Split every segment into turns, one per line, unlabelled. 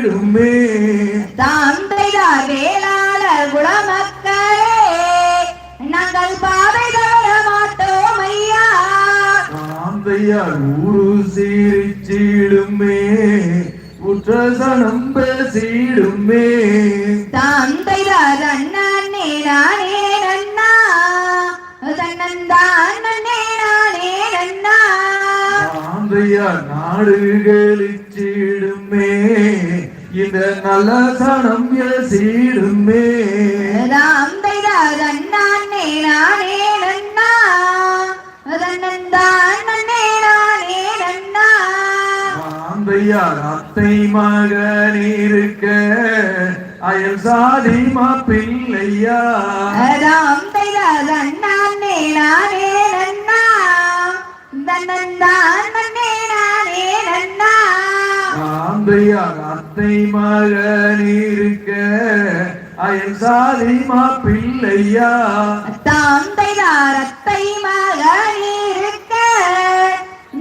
சீடுமே
தாந்தைதார் வேளாளர் குலமக்களே நாங்கள் பாதை தவற மாட்டோம் ஐயா.
தாந்தையார் ஊரு சீரிச்சிடுமே உற்றசனம் பேசிடுமே
தாந்தைதார் அண்ணே நானே நன்னா தன்னந்தான் நன்னே நானே நன்னா
தாந்தையார் நாடுகளிச்சிடுமே இந்த நல்ல சனம் பேசிடுமே
தாந்தைதார் அண்ணே நானே நன்னா தன்னந்தான் நன்னே நானே நன்னா
தாந்தையார் அத்தை மகன் இருக்க அயல் சாதி மாப்பிள்ளையா
தாந்தைதார் அண்ணே நானே நன்னா தன்னந்தான் நன்னே நானே நன்னா
தாந்தையார் அத்தை மகன் இருக்க அயல் சாதி மாப்பிள்ளையா
தாந்தைதார் அத்தை மகன் இருக்க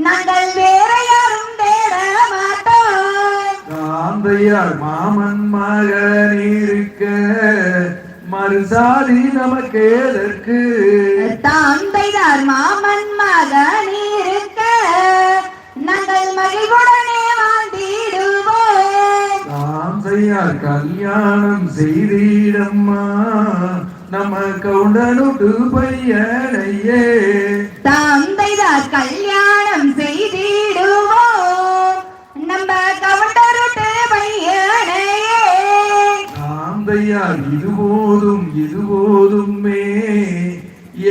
நாங்கள் வேற யாரும் தேட மாட்டோம்.
தாந்தையார் மாமன் மகன் இருக்க மறுசாதி நமக்கு எதற்கு
தாந்தைதார் மாமன் மகன் இருக்க நாங்கள் மகிழ்வுடனே வாழ்ந்திடுவோம்.
தாந்தையார் கல்யாணம் செய்திடம்மா நம்ம கவுண்டனுட்டு பையனையே
தாந்தைதார் கல்யாணம் செய்திடுவோம் நம்ம கவுண்டருட்டு பையனையே.
தாந்தையார் இது போதுமே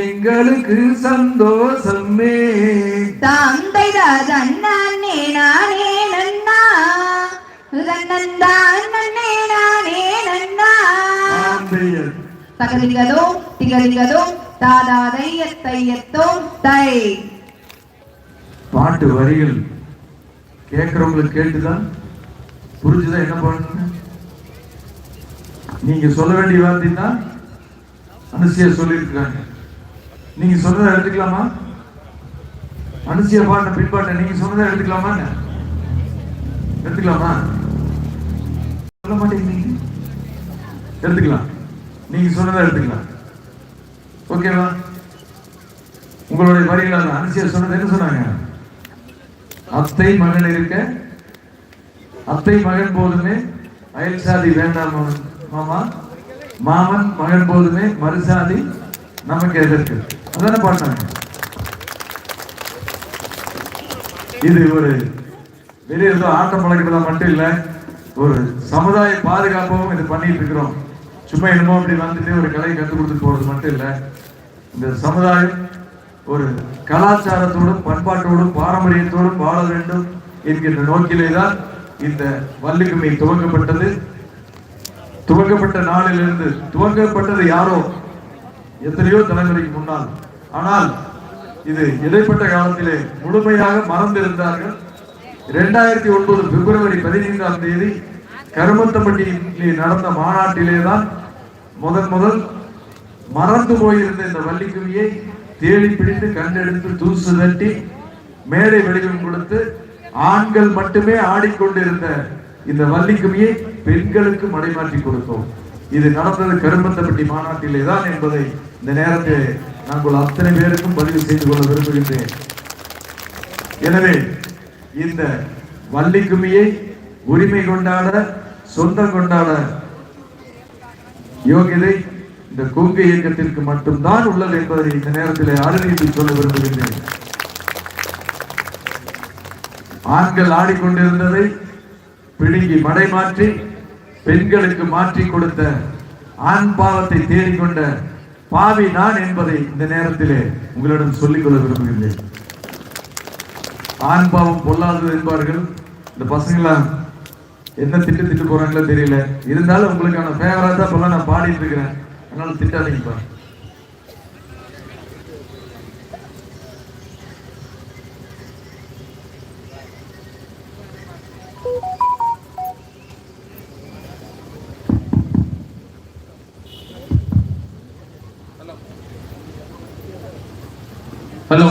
எங்களுக்கு சந்தோஷமே
தாந்தைதார் அண்ணே நானே நன்னா தன்னந்தான் நன்னே நானே நன்னா
தாந்தையர்
தகதிகதும் திகதிகதும் தாதாதையத்தையத்தோம் தை.
பாட்டு வரிகள் கேட்கறவங்களுக்கு கேட்டுதான் புரிஞ்சுதான் என்ன பண்ணணும். நீங்க சொல்ல வேண்டிய வார்த்தை தான் அனுசியா சொல்லியிருக்கிறாங்க. நீங்க சொன்னதை எடுத்துக்கலாமா? அனுசியா பாட்ட பின்பாட்டை நீங்க சொன்னதை எடுத்துக்கலாமா? எடுத்துக்கலாமா? சொல்ல மாட்டேங்க. எடுத்துக்கலாம். நீங்க சொன்னதை எடுத்துக்கலாம். ஓகேவா? உங்களுடைய வரிகள் அனுசியா சொன்னது என்ன சொன்னாங்க? அத்தை மகன் இருக்க அத்தை மகன் போதுமே அயல் சாதி வேண்டாம் மாமா, மாமன் மகன் போதுமே மறுசாதி நமக்கு எதற்கு, அதான பாட்டாங்க. இது ஒரு வெளியே ஏதோ ஆட்டம் பழக்கிறதா மட்டும் இல்ல, ஒரு சமுதாய பாதுகாப்பாகவும் இது பண்ணிட்டு இருக்கிறோம். சும்மா என்னமோ அப்படி வந்துட்டு ஒரு கலையை கற்றுக் கொடுத்துட்டு போறது மட்டும் இல்ல. இந்த சமுதாயம் ஒரு கலாச்சாரத்தோடும் பண்பாட்டோடும் பாரம்பரியத்தோடும் வாழ வேண்டும் என்கின்ற நோக்கிலே தான் இந்த வள்ளிக்கும்மி துவங்கப்பட்டது. துவங்கப்பட்ட நாளிலிருந்து, துவங்கப்பட்டது யாரோ எத்தனையோ தலைமுறைக்கு முன்னால், ஆனால் இது இடைப்பட்ட காலத்திலே முழுமையாக மறந்திருந்தார்கள். 2009 பிப்ரவரி 15ஆம் தேதி கருமத்தம்பட்டியில் நடந்த மாநாட்டிலே தான் முதல் மறந்து போயிருந்த இந்த வள்ளிக்கும்மியை தேடி பிடித்து கண்டெடுத்து தூசு தட்டி மேடை வடிவம் கொடுத்து ஆண்கள் மட்டுமே ஆடிக்கொண்டிருந்த இந்த வள்ளிக்கும்மியை பெண்களுக்கு மடைமாற்றி கொடுத்தோம். இது நடந்தது கருமத்தம்பட்டி மாநாட்டிலே தான் என்பதை இந்த நேரத்தில் நாங்கள் அத்தனை பேருக்கும் பதிவு செய்து கொள்ள விரும்புகின்றேன். எனவே இந்த வள்ளிக்கும்மியை உரிமை கொண்டாட, சொந்தம் கொண்டாட யோகிதை இந்த கொங்கு இயக்கத்திற்கு மட்டும்தான் உள்ளது என்பதை இந்த நேரத்தில் அறிவித்து சொல்ல விரும்புகின்றேன். ஆண்கள் ஆடிக்கொண்டிருந்ததை பிடுங்கி மடைமாற்றி பெண்களுக்கு மாற்றி கொடுத்த, ஆண் பாவத்தை தேடிக்கொண்ட பாவி நான் என்பதை இந்த நேரத்திலே உங்களிடம் சொல்லிக்கொள்ள விரும்புகின்றேன். ஆண் பாவம் பொல்லாதது என்பார்கள். இந்த பசங்களா என்ன திட்டு போறாங்களோ தெரியல, இருந்தாலும் உங்களுக்கான ஃபேவரா தான் இப்பெல்லாம் நான் பாடிட்டு இருக்கிறேன், அதனால திட்டாதீங்கப்பா. ஹலோ